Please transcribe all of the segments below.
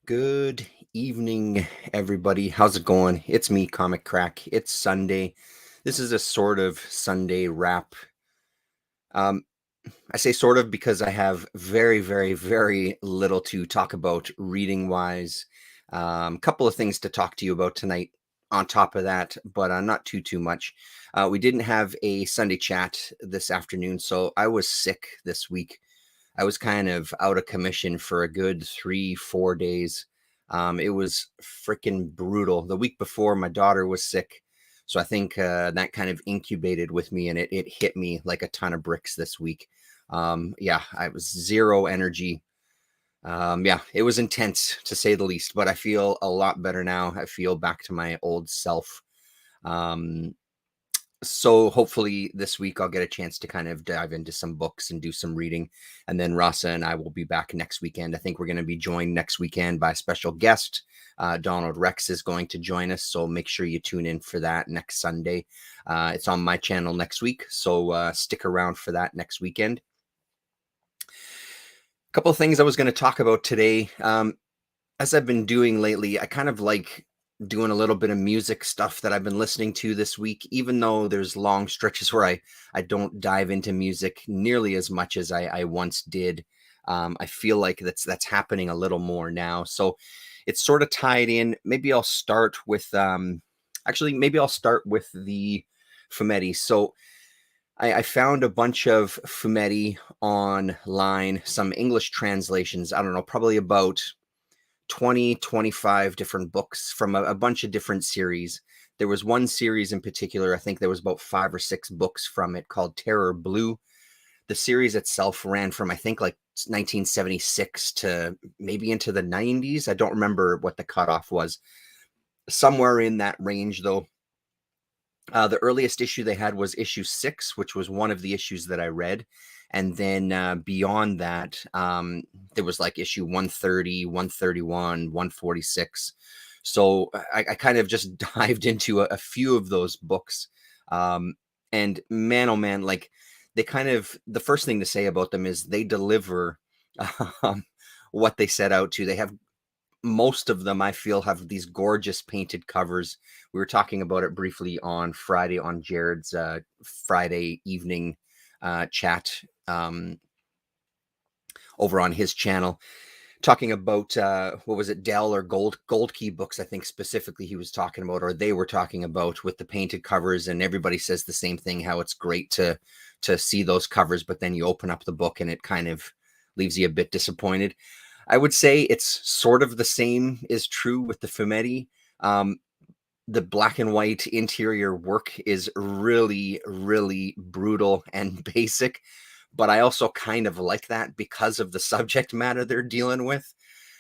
Good evening, everybody. How's it going? It's me, Comic Crack. It's Sunday. This is a sort of Sunday wrap. Um, I say sort of because I have very, very, very little to talk about reading wise. Couple of things to talk to you about tonight on top of that, but not too much. We didn't have a Sunday chat this afternoon, so I was sick this week. I was kind of out of commission for a good 3, 4 days. It was freaking brutal. The week before, my daughter was sick. So I think that kind of incubated with me, and it hit me like a ton of bricks this week. Yeah, I was zero energy. Yeah, it was intense to say the least, but I feel a lot better now. I feel back to my old self. Um, so hopefully this week I'll get a chance to kind of dive into some books and do some reading. And then Rasa and I will be back next weekend. I think we're going to be joined next weekend by a special guest. Donald Rex is going to join us. So make sure you tune in for that next Sunday. It's on my channel next week. So stick around for that next weekend. A couple of things I was going to talk about today. As I've been doing lately, I kind of like doing a little bit of music stuff that I've been listening to this week, even though there's long stretches where I don't dive into music nearly as much as I once did. I feel like that's happening a little more now. So it's sort of tied in. Maybe I'll start with maybe I'll start with the fumetti. So I found a bunch of fumetti online, some English translations. I don't know, probably about 20, 25 different books from a bunch of different series. There was one series in particular, I think there was about 5 or 6 books from it called Terror Blue. The series itself ran from, I think, like 1976 to maybe into the 90s. I don't remember what the cutoff was. Somewhere in that range, though. The earliest issue they had was issue 6, which was one of the issues that I read. And then beyond that, there was like issue 130, 131, 146. So I kind of just dived into a few of those books. And man, oh man, like the first thing to say about them is they deliver um, what they set out to. They have most of them, I feel, have these gorgeous painted covers. We were talking about it briefly on Friday on Jared's Friday evening chat over on his channel, talking about what was it, Dell or Gold Key books, I think specifically he was talking about, or they were talking about, with the painted covers. And everybody says the same thing, how it's great to see those covers, but then you open up the book and it kind of leaves you a bit disappointed. I would say it's sort of the same is true with the fumetti. The black and white interior work is really, really brutal and basic, but I also kind of like that because of the subject matter they're dealing with.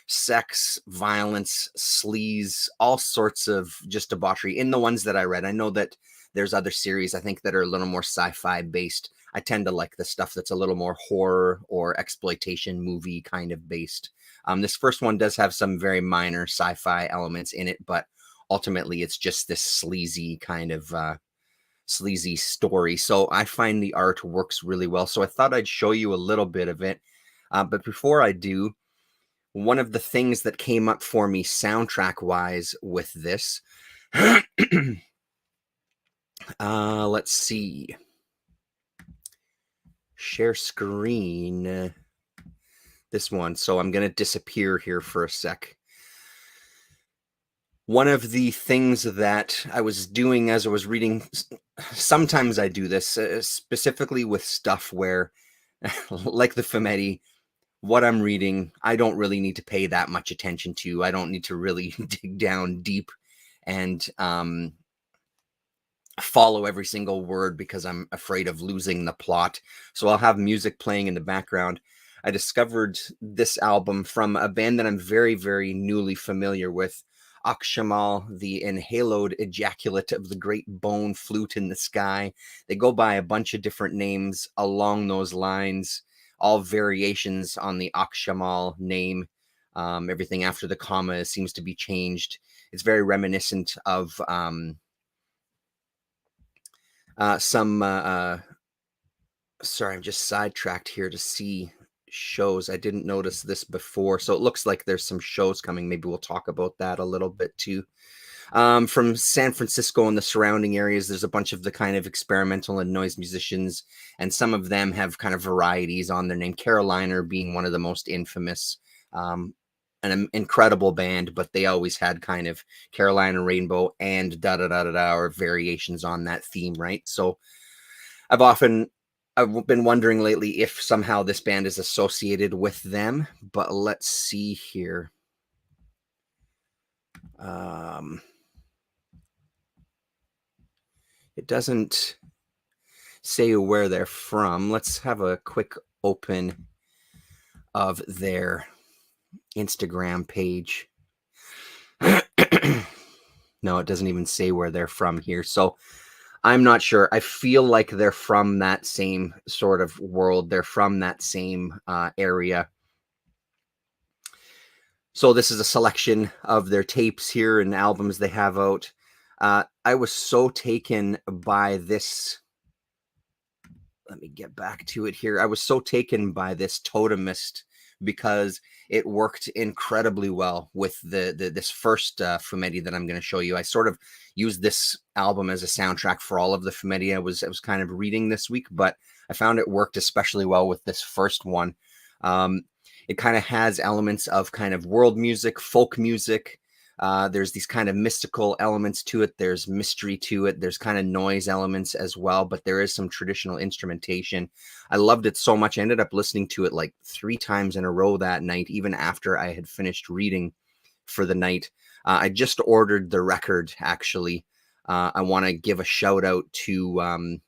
Sex, violence, sleaze, all sorts of just debauchery in the ones that I read. I know that there's other series, I think, that are a little more sci-fi based. I tend to like the stuff that's a little more horror or exploitation movie kind of based. This first one does have some very minor sci-fi elements in it, but ultimately it's just this sleazy kind of sleazy story. So I find the art works really well. So I thought I'd show you a little bit of it. But before I do, one of the things that came up for me soundtrack wise with this, let's see, share screen, this one. So I'm going to disappear here for a sec. One of the things that I was doing as I was reading, sometimes I do this, specifically with stuff where, like the fumetti, what I'm reading, I don't really need to pay that much attention to. I don't need to really dig down deep and follow every single word because I'm afraid of losing the plot. So I'll have music playing in the background. I discovered this album from a band that I'm very, very newly familiar with, Akshamal, the inhaled ejaculate of the great bone flute in the sky. They go by a bunch of different names along those lines, all variations on the Akshamal name. Everything after the comma seems to be changed. It's very reminiscent of some sorry, I'm just sidetracked here to see shows. I didn't notice this before. So it looks like there's some shows coming. Maybe we'll talk about that a little bit too. From San Francisco and the surrounding areas, there's a bunch of the kind of experimental and noise musicians, and some of them have kind of varieties on their name. Carolina being one of the most infamous. An incredible band, but they always had kind of Carolina Rainbow and da da da da da or variations on that theme, right? So I've often I've been wondering lately if somehow this band is associated with them, but let's see here. Um, it doesn't say where they're from. Let's have a quick open of their Instagram page. No, it doesn't even say where they're from here. So I'm not sure. I feel like they're from that same sort of world. They're from that same area. So this is a selection of their tapes here and albums they have out. I was so taken by this. Let me get back to it here. I was so taken by this Totemist because it worked incredibly well with this first Fumetti that I'm going to show you. I sort of used this album as a soundtrack for all of the Fumetti I was kind of reading this week, but I found it worked especially well with this first one. It kind of has elements of kind of world music, folk music. There's these kind of mystical elements to it. There's mystery to it. There's kind of noise elements as well, but there is some traditional instrumentation. I loved it so much. I ended up listening to it like 3 times in a row that night, even after I had finished reading for the night. I just ordered the record, actually. I want to give a shout out to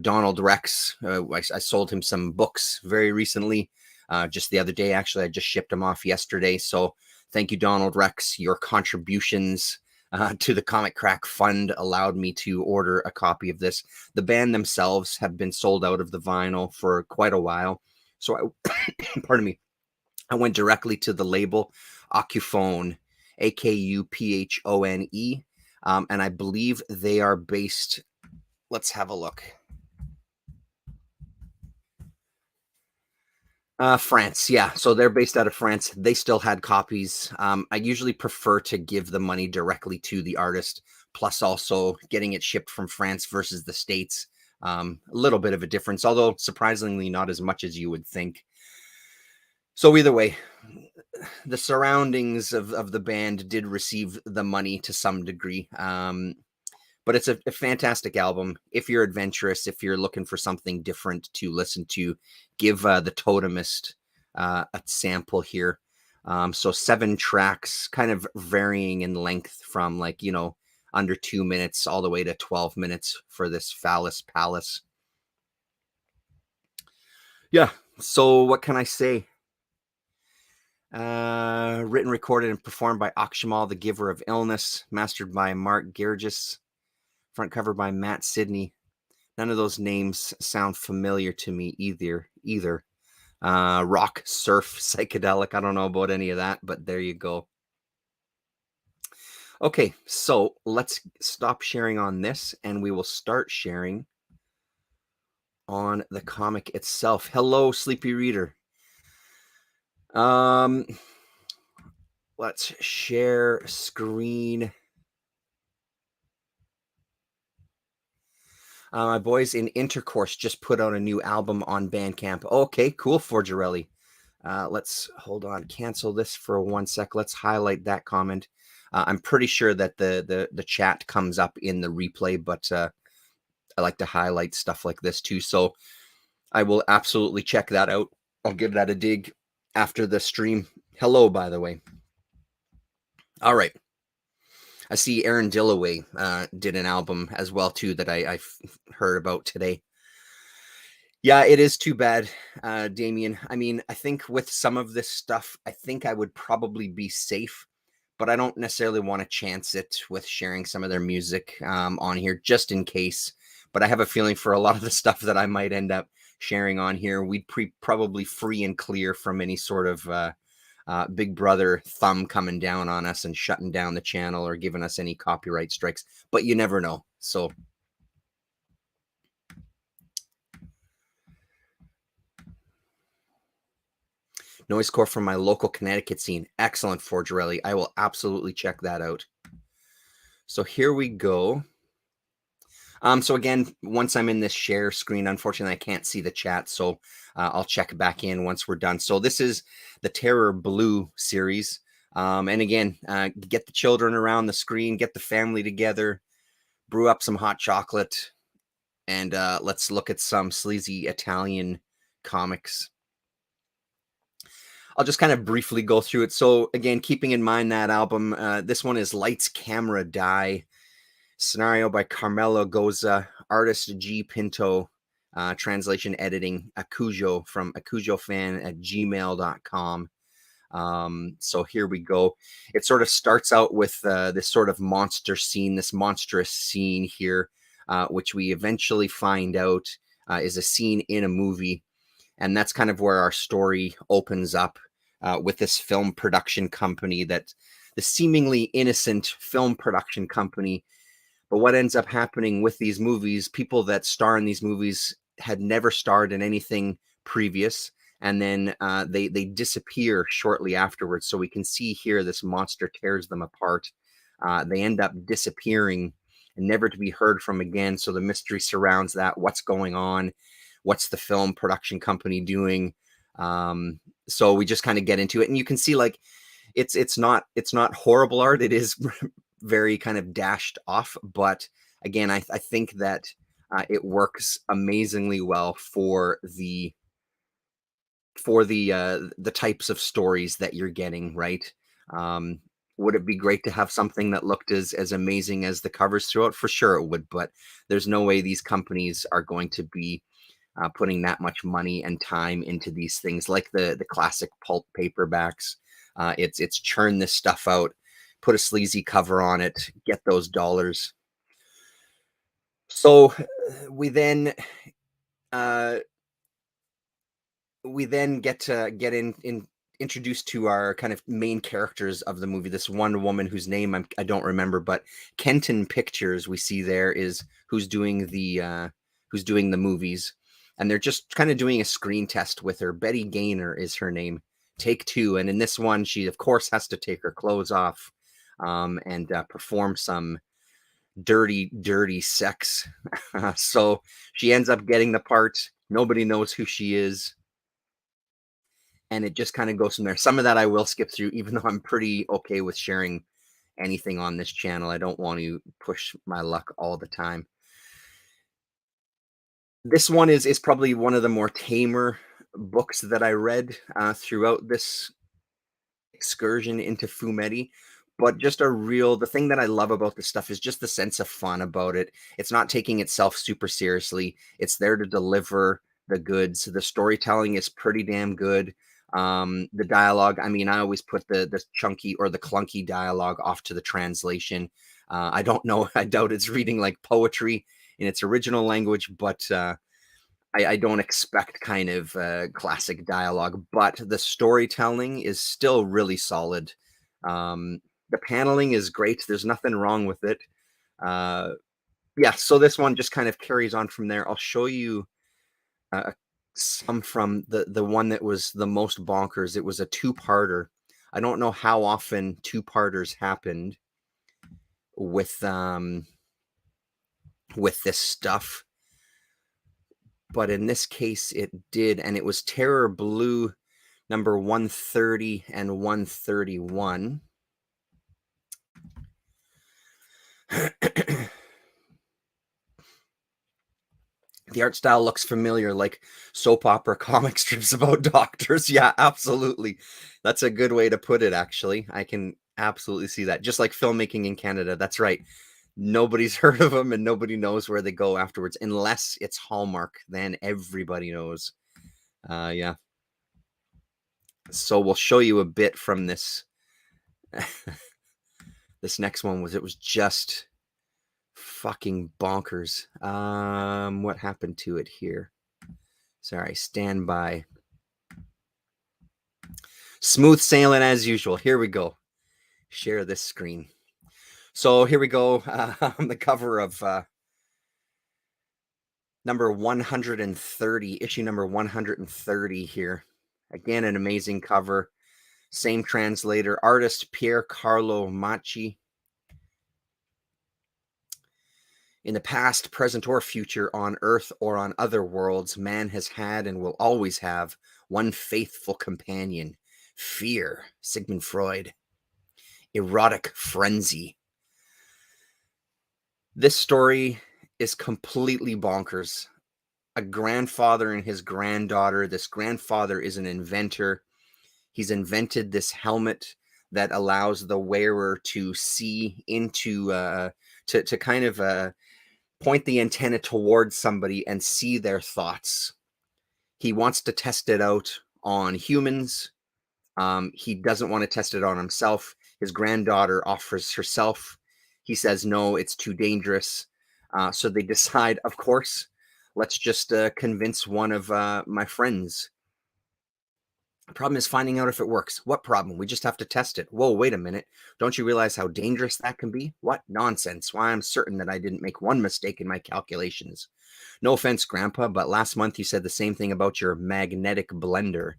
Donald Rex. I sold him some books very recently. Just the other day, actually. I just shipped them off yesterday. So thank you, Donald Rex. Your contributions to the Comic Crack Fund allowed me to order a copy of this. The band themselves have been sold out of the vinyl for quite a while. So pardon me, I went directly to the label, Akuphone, Akuphone. And I believe they are based, let's have a look. France, yeah. So they're based out of France. They still had copies. I usually prefer to give the money directly to the artist, plus also getting it shipped from France versus the States. A little bit of a difference, although surprisingly not as much as you would think. So either way, the surroundings of the band did receive the money to some degree. But it's a fantastic album. If you're adventurous, if you're looking for something different to listen to, give the Totemist a sample here. So 7 tracks, kind of varying in length from like, under 2 minutes all the way to 12 minutes for this Phallus Palace. Yeah. So what can I say? Written, recorded, and performed by Akshamal, the Giver of Illness, mastered by Mark Gergis. Front cover by Matt Sidney. None of those names sound familiar to me either. Rock, surf, psychedelic. I don't know about any of that, but there you go. Okay, so let's stop sharing on this and we will start sharing on the comic itself. Hello, Sleepy Reader. Let's share screen. My boys in Intercourse just put out a new album on Bandcamp. Okay, cool, Forgerelli. Let's hold on, cancel this for 1 sec. Let's highlight that comment. I'm pretty sure that the chat comes up in the replay, but I like to highlight stuff like this too. So I will absolutely check that out. I'll give that a dig after the stream. Hello, by the way. All right. I see Aaron Dillaway did an album as well too that I heard about today. Yeah, it is too bad, Damien. I mean, I think with some of this stuff, I think I would probably be safe, but I don't necessarily want to chance it with sharing some of their music on here just in case. But I have a feeling for a lot of the stuff that I might end up sharing on here, we'd probably free and clear from any sort of Big Brother thumb coming down on us and shutting down the channel or giving us any copyright strikes. But you never know. So Noisecore from my local Connecticut scene. Excellent, Forgerelli. I will absolutely check that out. So here we go. So again, once I'm in this share screen, unfortunately, I can't see the chat, so I'll check back in once we're done. So this is the Terror Blue series. And again, get the children around the screen, get the family together, brew up some hot chocolate, and let's look at some sleazy Italian comics. I'll just kind of briefly go through it. So again, keeping in mind that album, this one is Lights, Camera, Die. Scenario by Carmelo Goza, artist G Pinto, translation editing Akujo from akujofan@gmail.com. So here we go. It sort of starts out with this sort of monster scene, this monstrous scene here, which we eventually find out is a scene in a movie. And that's kind of where our story opens up with this film production company, that the seemingly innocent film production company. But what ends up happening with these movies, people that star in these movies had never starred in anything previous, and then they disappear shortly afterwards. So we can see here this monster tears them apart. They end up disappearing and never to be heard from again. So the mystery surrounds that. What's going on? What's the film production company doing? So we just kind of get into it, and you can see like it's not horrible art. It is very kind of dashed off, but again, I think that it works amazingly well for the types of stories that you're getting, right? Um, would it be great to have something that looked as amazing as the covers throughout? For sure it would, but there's no way these companies are going to be putting that much money and time into these things, like the classic pulp paperbacks. It's churn this stuff out, put a sleazy cover on it, get those dollars. So we then uh, get to get in introduced to our kind of main characters of the movie. This one woman whose name I don't remember, but Kenton Pictures we see there is who's doing the movies, and they're just kind of doing a screen test with her. Betty Gaynor is her name. Take two, and in this one, she of course has to take her clothes off and perform some dirty sex. So she ends up getting the part. Nobody knows who she is, and it just kind of goes from there. Some of that I will skip through, even though I'm pretty okay with sharing anything on this channel. I don't want to push my luck all the time. This one is probably one of the more tamer books that I read throughout this excursion into fumetti, but just the thing that I love about this stuff is just the sense of fun about it. It's not taking itself super seriously. It's there to deliver the goods. The storytelling is pretty damn good. The dialogue, I mean, I always put the chunky or the clunky dialogue off to the translation. I don't know. I doubt it's reading like poetry in its original language, but I don't expect kind of classic dialogue, but the storytelling is still really solid. The paneling is great. There's nothing wrong with it. Uh, yeah, so this one just kind of carries on from there. I'll show you uh, some from the one that was the most bonkers. It was a two-parter. I don't know how often two-parters happened with this stuff, but in this case it did, and it was Terror Blue number 130 and 131. The art style looks familiar, like soap opera comic strips about doctors. Yeah, absolutely. That's a good way to put it, actually. I can absolutely see that. Just like filmmaking in Canada. That's right. Nobody's heard of them and nobody knows where they go afterwards, unless it's Hallmark. Then everybody knows. Yeah. So we'll show you a bit from this. This next one it was just fucking bonkers. What happened to it here? Sorry, stand by. Smooth sailing as usual. Here we go. Share this screen. So here we go on the cover of number 130, issue number 130 here. Again, an amazing cover. Same translator, artist Pier Carlo Macci. In the past, present, or future, on Earth or on other worlds, man has had and will always have one faithful companion: fear. Sigmund Freud. Erotic frenzy. This story is completely bonkers. A grandfather and his granddaughter. This grandfather is an inventor. He's invented this helmet that allows the wearer to see into, to kind of point the antenna towards somebody and see their thoughts. He wants to test it out on humans. He doesn't want to test it on himself. His granddaughter offers herself. He says, no, it's too dangerous. So they decide, of course, let's just convince one of my friends. The problem is finding out if it works. What problem? We just have to test it. Whoa, wait a minute. Don't you realize how dangerous that can be? What nonsense. Why, I'm certain that I didn't make one mistake in my calculations. No offense, Grandpa, but last month you said the same thing about your magnetic blender,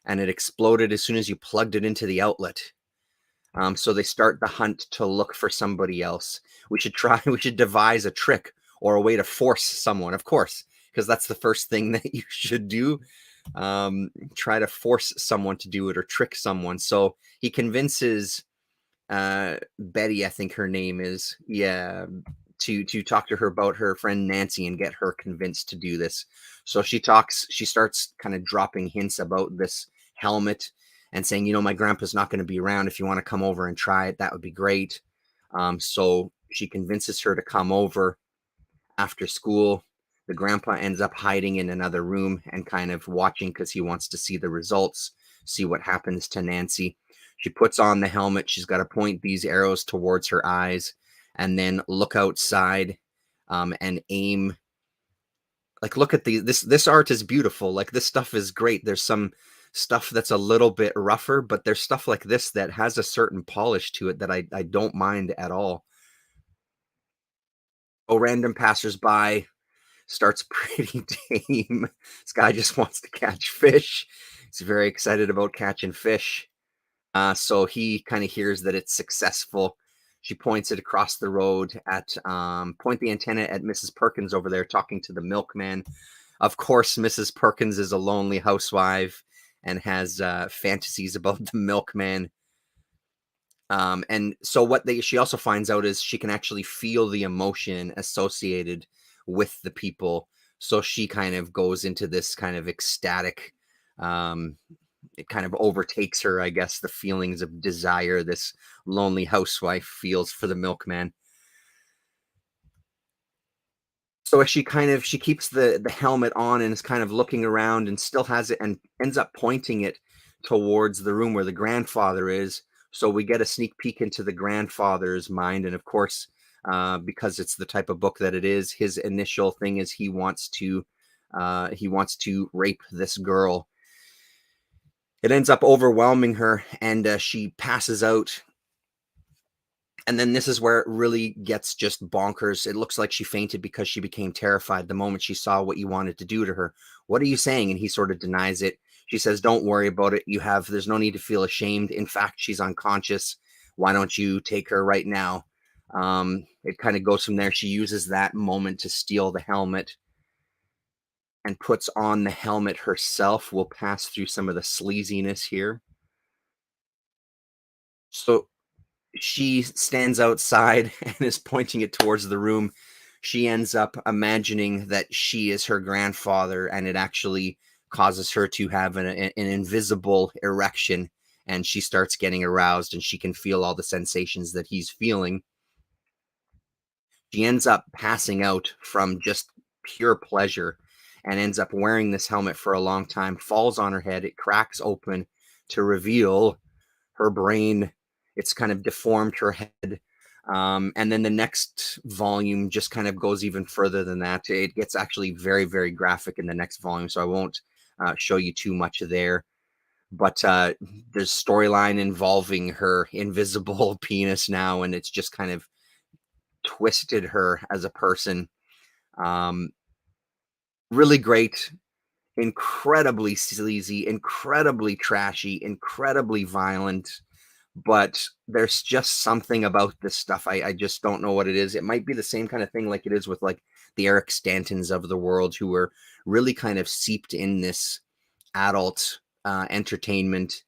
and it exploded as soon as you plugged it into the outlet. So they start the hunt to look for somebody else. We should devise a trick or a way to force someone, of course, because that's the first thing that you should do. Try to force someone to do it or trick someone. So he convinces Betty, I think her name is, yeah, to talk to her about her friend Nancy and get her convinced to do this. So she starts kind of dropping hints about this helmet and saying, my grandpa's not going to be around. If you want to come over and try it, that would be great. So she convinces her to come over after school. The grandpa ends up hiding in another room and kind of watching because he wants to see the results, see what happens to Nancy. She puts on the helmet. She's got to point these arrows towards her eyes and then look outside, and aim. Like, look at this art is beautiful. Like, this stuff is great. There's some stuff that's a little bit rougher, but there's stuff like this that has a certain polish to it that I don't mind at all. Oh, random passersby. Starts pretty tame. This guy just wants to catch fish. He's very excited about catching fish. So he kind of hears that it's successful. She points it across the road at, point the antenna at Mrs. Perkins over there talking to the milkman. Of course, Mrs. Perkins is a lonely housewife and has fantasies about the milkman. And so she also finds out is she can actually feel the emotion associated with the people. So she kind of goes into this kind of ecstatic, it kind of overtakes her, I guess, the feelings of desire this lonely housewife feels for the milkman. So as she keeps the helmet on and is kind of looking around and still has it and ends up pointing it towards the room where the grandfather is. So we get a sneak peek into the grandfather's mind, and of course, because it's the type of book that it is, his initial thing is he wants to rape this girl. It ends up overwhelming her, and she passes out. And then this is where it really gets just bonkers. It looks like she fainted because she became terrified the moment she saw what you wanted to do to her. What are you saying? And he sort of denies it. She says, don't worry about it. There's no need to feel ashamed. In fact, she's unconscious. Why don't you take her right now? It kind of goes from there. She uses that moment to steal the helmet and puts on the helmet herself. We'll pass through some of the sleaziness here. So she stands outside and is pointing it towards the room. She ends up imagining that she is her grandfather, and it actually causes her to have an invisible erection, and she starts getting aroused and she can feel all the sensations that he's feeling. She ends up passing out from just pure pleasure and ends up wearing this helmet for a long time, falls on her head, it cracks open to reveal her brain. It's kind of deformed her head. And then the next volume just kind of goes even further than that. It gets actually very, very graphic in the next volume, so I won't show you too much there. But there's storyline involving her invisible penis now, and it's just kind of twisted her as a person. Um, really great. incredibly sleazy, incredibly trashy, incredibly violent. But there's just something about this stuff. I just don't know what it is. It might be the same kind of thing like it is with like the Eric Stantons of the world, who were really kind of seeped in this adult entertainment.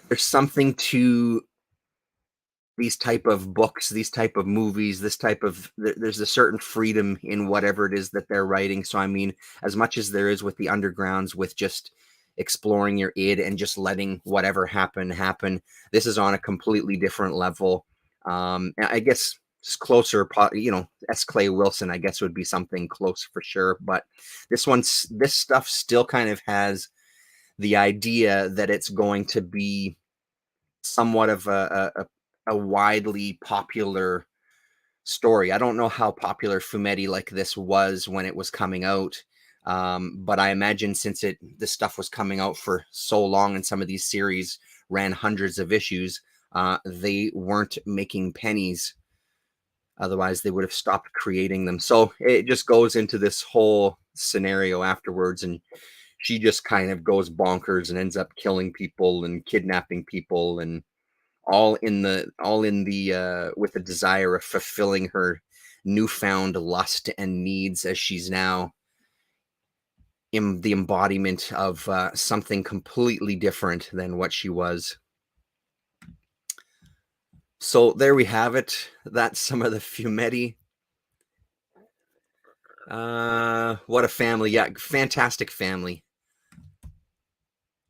There's something to these type of books, these type of movies, this type of there's a certain freedom in whatever it is that they're writing. So I mean, as much as there is with the undergrounds, with just exploring your id and just letting whatever happen, this is on a completely different level. I guess just closer, S. Clay Wilson, I guess, would be something close for sure. But this stuff still kind of has the idea that it's going to be somewhat of a widely popular story. I don't know how popular fumetti like this was when it was coming out, but I imagine since this stuff was coming out for so long and some of these series ran hundreds of issues, they weren't making pennies. Otherwise, they would have stopped creating them. So it just goes into this whole scenario afterwards, and she just kind of goes bonkers and ends up killing people and kidnapping people, and all in the with the desire of fulfilling her newfound lust and needs, as she's now in the embodiment of something completely different than what she was. So there we have it. That's some of the fumetti. What a family. Yeah, fantastic family.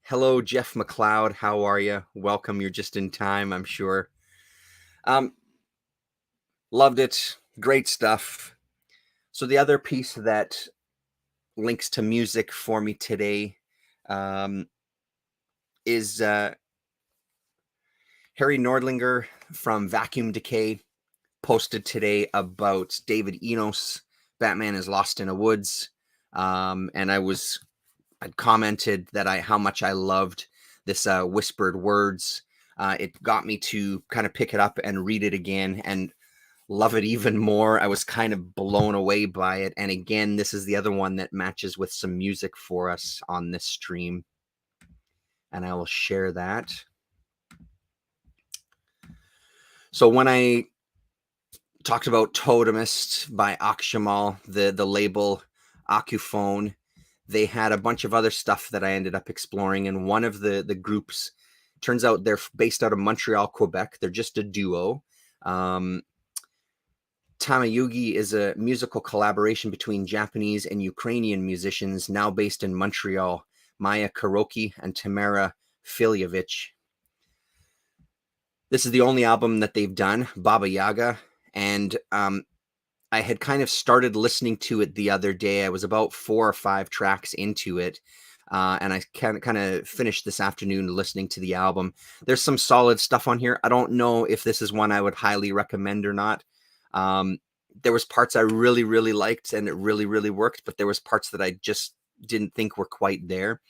Hello, Jeff McLeod. How are you? Welcome. You're just in time, I'm sure. Um, Loved it. Great stuff. So the other piece that links to music for me today um, is Harry Nordlinger from Vacuum Decay posted today about David Enos, Batman is Lost in a Woods. And I'd commented that how much I loved this whispered words. It got me to kind of pick it up and read it again and love it even more. I was kind of blown away by it. And again, this is the other one that matches with some music for us on this stream. And I will share that. So when I talked about Totemist by Akshamal, the label Akuphone, they had a bunch of other stuff that I ended up exploring. And one of the groups, turns out they're based out of Montreal, Quebec. They're just a duo. Tamayugi is a musical collaboration between Japanese and Ukrainian musicians now based in Montreal, Maya Kuroki and Tamara Filyevich. This is the only album that they've done, Baba Yaga, and I had kind of started listening to it the other day. I was about 4 or 5 tracks into it, and I kind of finished this afternoon listening to the album. There's some solid stuff on here. I don't know if this is one I would highly recommend or not. There was parts I really, really liked and it really, really worked, but there was parts that I just didn't think were quite there.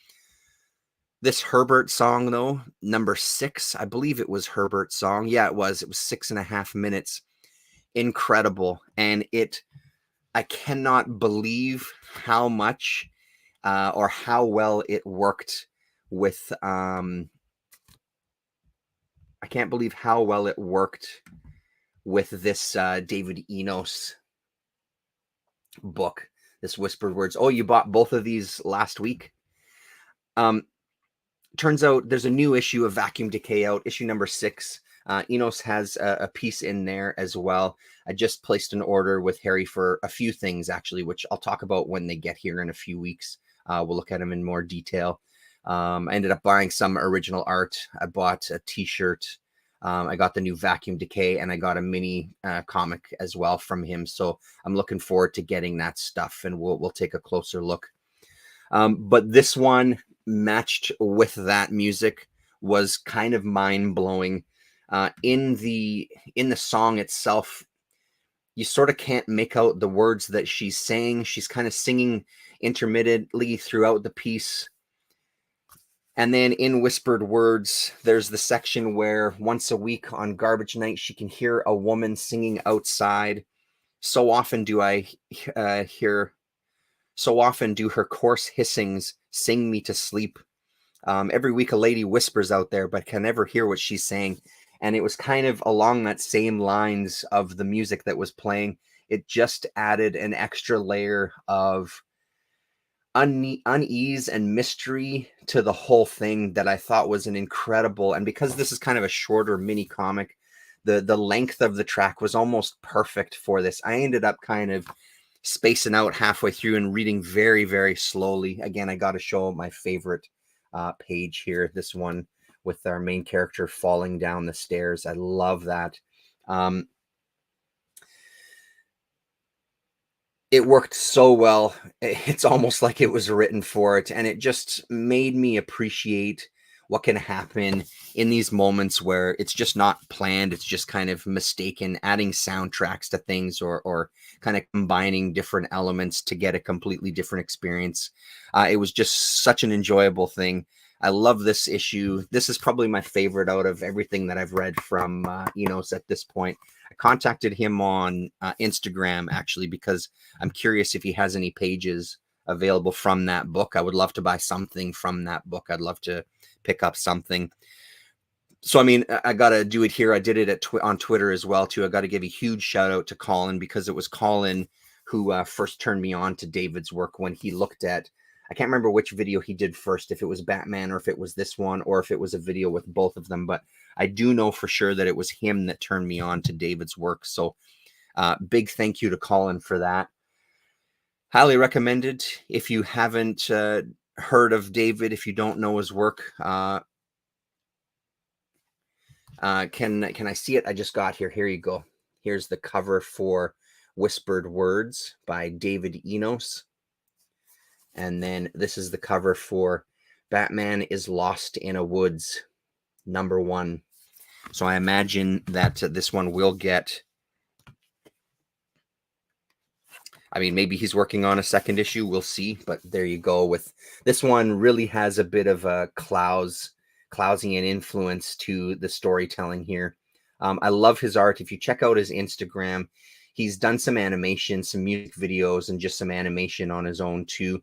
This Herbert song, though, number 6, I believe it was Herbert's song. Yeah, it was 6.5 minutes. Incredible. And I cannot believe how much or how well it worked with, I can't believe how well it worked with this David Enos book, this Whispered Words. Oh, you bought both of these last week? Turns out there's a new issue of Vacuum Decay out, issue number 6. Enos has a piece in there as well. I just placed an order with Harry for a few things, actually, which I'll talk about when they get here in a few weeks. We'll look at them in more detail. I ended up buying some original art. I bought a t-shirt. I got the new Vacuum Decay, and I got a mini comic as well from him. So I'm looking forward to getting that stuff, and we'll take a closer look. But this one, matched with that music, was kind of mind-blowing. In the song itself, you sort of can't make out the words that she's saying. She's kind of singing intermittently throughout the piece. And then in Whispered Words, there's the section where once a week on garbage night, she can hear a woman singing outside. So often do I hear So often do her coarse hissings sing me to sleep. Every week a lady whispers out there, but can never hear what she's saying. And it was kind of along that same lines of the music that was playing. It just added an extra layer of unease and mystery to the whole thing that I thought was an incredible. And because this is kind of a shorter mini comic, the length of the track was almost perfect for this. I ended up kind of spacing out halfway through and reading very, very slowly. Again, I got to show my favorite page here, this one with our main character falling down the stairs. I love that. It worked so well. It's almost like it was written for it, and it just made me appreciate what can happen in these moments where it's just not planned. It's just kind of mistaken, adding soundtracks to things, or kind of combining different elements to get a completely different experience. It was just such an enjoyable thing. I love this issue. This is probably my favorite out of everything that I've read from Enos at this point. I contacted him on Instagram, actually, because I'm curious if he has any pages available from that book. I would love to buy something from that book. I'd love to pick up something. So, I mean, I got to do it here. I did it on Twitter as well, too. I got to give a huge shout out to Colin, because it was Colin who first turned me on to David's work when he looked at, I can't remember which video he did first, if it was Batman or if it was this one or if it was a video with both of them. But I do know for sure that it was him that turned me on to David's work. So big thank you to Colin for that. Highly recommended. If you haven't heard of David, if you don't know his work, can I see it? I just got here. Here you go. Here's the cover for Whispered Words by David Enos. And then this is the cover for Batman is Lost in a Woods, #1. So I imagine that this one will get, I mean, maybe he's working on a second issue. We'll see. But there you go. With this one, really has a bit of a Klausian influence to the storytelling here. I love his art. If you check out his Instagram, he's done some animation, some music videos, and just some animation on his own too.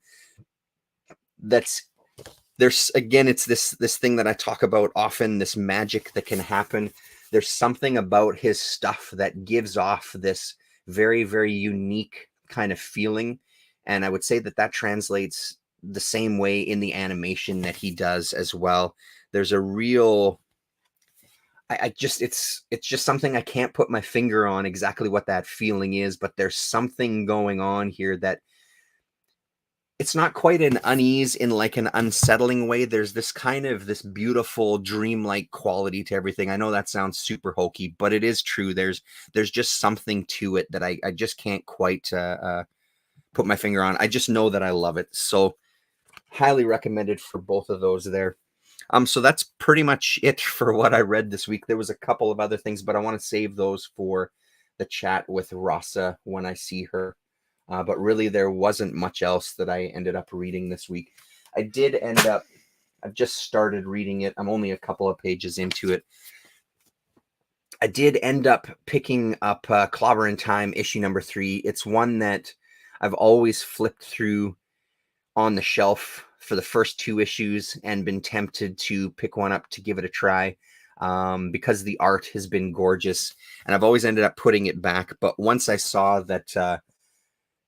There's again, it's this thing that I talk about often, this magic that can happen. There's something about his stuff that gives off this very, very unique kind of feeling. And I would say that that translates the same way in the animation that he does as well. There's a real, I just, it's just something I can't put my finger on exactly what that feeling is, but there's something going on here that it's not quite an unease in like an unsettling way. There's this kind of this beautiful dreamlike quality to everything. I know that sounds super hokey, but it is true. There's just something to it that I just can't quite put my finger on. I just know that I love it. So highly recommended for both of those there. So that's pretty much it for what I read this week. There was a couple of other things, but I want to save those for the chat with Rasa when I see her. But really, there wasn't much else that I ended up reading this week. I've just started reading it. I'm only a couple of pages into it. I did end up picking up Clobber in Time, issue #3. It's one that I've always flipped through on the shelf for the first 2 issues and been tempted to pick one up to give it a try because the art has been gorgeous. And I've always ended up putting it back. But once I saw that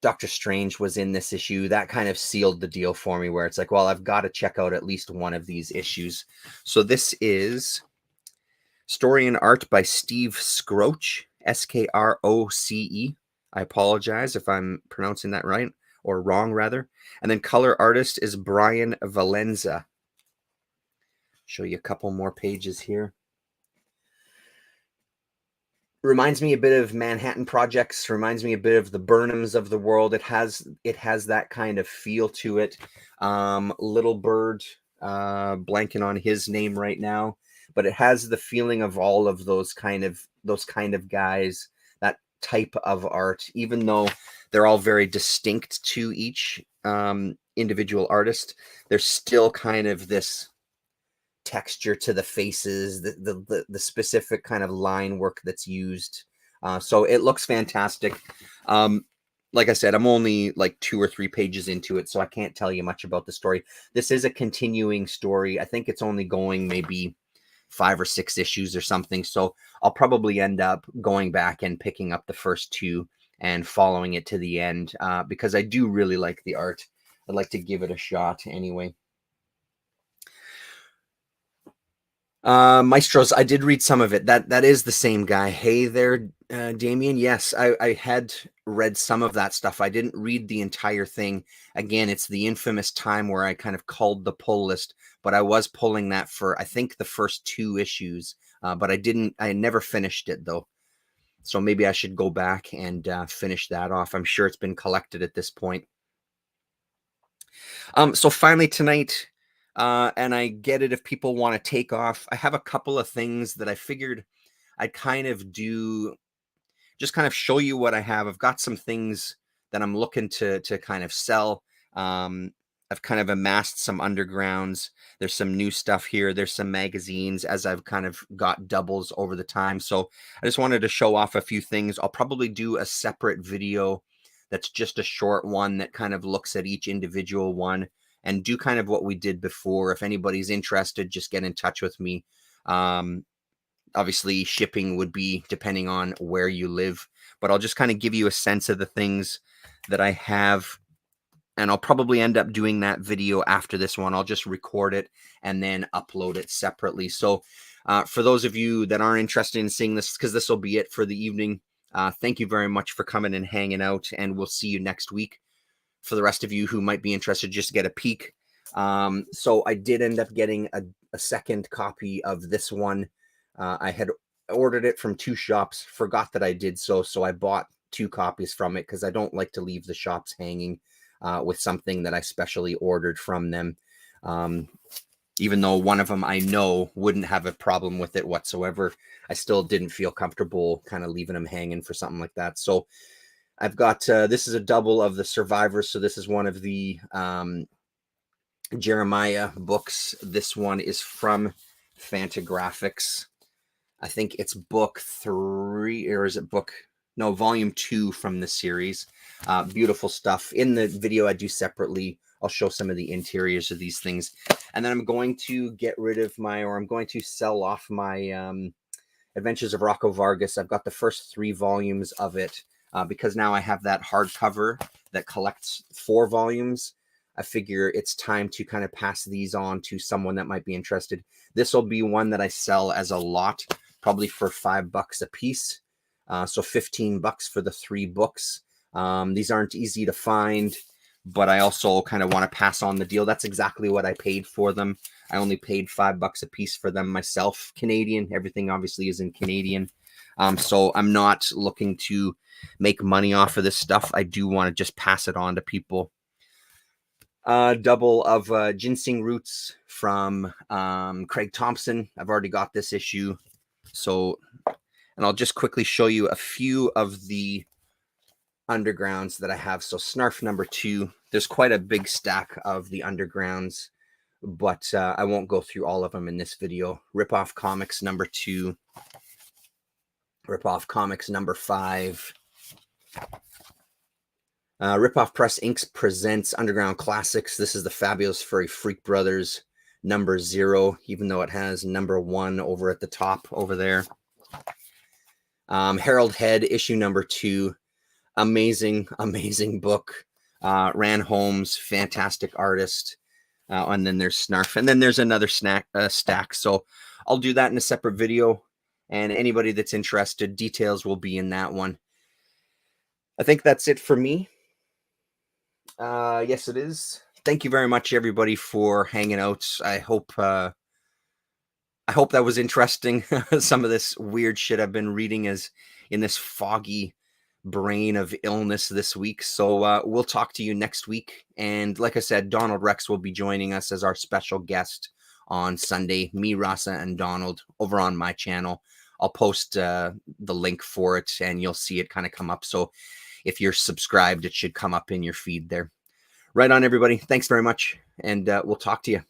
Doctor Strange was in this issue, that kind of sealed the deal for me, where it's like, well, I've got to check out at least one of these issues. So this is story and art by Steve Skroce, Skroce. I apologize if I'm pronouncing that right, or wrong rather. And then color artist is Brian Valenza. Show you a couple more pages here. Reminds me a bit of Manhattan Projects, reminds me a bit of the Burnhams of the world. It has that kind of feel to it. Little Bird, blanking on his name right now, but it has the feeling of all of those kind of guys, that type of art, even though they're all very distinct to each individual artist. There's still kind of this texture to the faces, the specific kind of line work that's used. So it looks fantastic. like I said, I'm only like 2 or 3 pages into it, so I can't tell you much about the story. This is a continuing story. I think it's only going maybe 5 or 6 issues or something. So I'll probably end up going back and picking up the first 2 and following it to the end, because I do really like the art. I'd like to give it a shot anyway. Maestros, I did read some of it. That is the same guy. Hey there, Damien. Yes, I had read some of that stuff. I didn't read the entire thing. Again, it's the infamous time where I kind of culled the pull list, but I was pulling that for I think the first 2 issues. But I didn't. I never finished it though. So maybe I should go back and finish that off. I'm sure it's been collected at this point. So finally tonight, and I get it if people want to take off. I have a couple of things that I figured I'd kind of do, just kind of show you what I have. I've got some things that I'm looking to kind of sell. I've kind of amassed some undergrounds. There's some new stuff here. There's some magazines as I've kind of got doubles over the time. So I just wanted to show off a few things. I'll probably do a separate video that's just a short one that kind of looks at each individual one and do kind of what we did before. If anybody's interested, just get in touch with me. Obviously, shipping would be depending on where you live, but I'll just kind of give you a sense of the things that I have. And I'll probably end up doing that video after this one. I'll just record it and then upload it separately. So for those of you that aren't interested in seeing this, because this will be it for the evening, thank you very much for coming and hanging out, and we'll see you next week. For the rest of you who might be interested, just get a peek. So I did end up getting a second copy of this one. I had ordered it from 2 shops, forgot that I did so I bought 2 copies from it because I don't like to leave the shops hanging with something that I specially ordered from them. Even though one of them I know wouldn't have a problem with it whatsoever, I still didn't feel comfortable kind of leaving them hanging for something like that. So I've got, this is a double of the Survivors. So this is one of the Jeremiah books. This one is from Fantagraphics. I think it's book 3, or is it volume 2 from the series. Beautiful stuff. In the video I do separately, I'll show some of the interiors of these things. And then I'm going to get rid of I'm going to sell off my Adventures of Rocco Vargas. I've got the first 3 volumes of it because now I have that hardcover that collects 4 volumes. I figure it's time to kind of pass these on to someone that might be interested. This will be one that I sell as a lot, probably for $5 a piece. So $15 for the 3 books. These aren't easy to find, but I also kind of want to pass on the deal. That's exactly what I paid for them. I only paid $5 a piece for them myself. Canadian, everything obviously is in Canadian. So I'm not looking to make money off of this stuff. I do want to just pass it on to people. Double of Ginseng Roots from Craig Thompson. I've already got this issue. So, and I'll just quickly show you a few of the undergrounds that I have. So Snarf number 2, there's quite a big stack of the undergrounds, but I won't go through all of them in this video. Ripoff Comics number 2, Ripoff Comics number 5, Ripoff Press Inks presents Underground Classics. This is the Fabulous Furry Freak Brothers number 0, even though it has number 1 over at the top over there. Harold Head issue number 2. Amazing book. Ran Holmes, fantastic artist. And then there's Snarf. And then there's another stack. So I'll do that in a separate video. And anybody that's interested, details will be in that one. I think that's it for me. Yes, it is. Thank you very much, everybody, for hanging out. I hope that was interesting. Some of this weird shit I've been reading is in this foggy brain of illness this week. So we'll talk to you next week. And like I said, Donald Rex will be joining us as our special guest on Sunday. Me, Rasa, and Donald over on my channel. I'll post the link for it and you'll see it kind of come up. So if you're subscribed, it should come up in your feed there. Right on, everybody. Thanks very much. And we'll talk to you.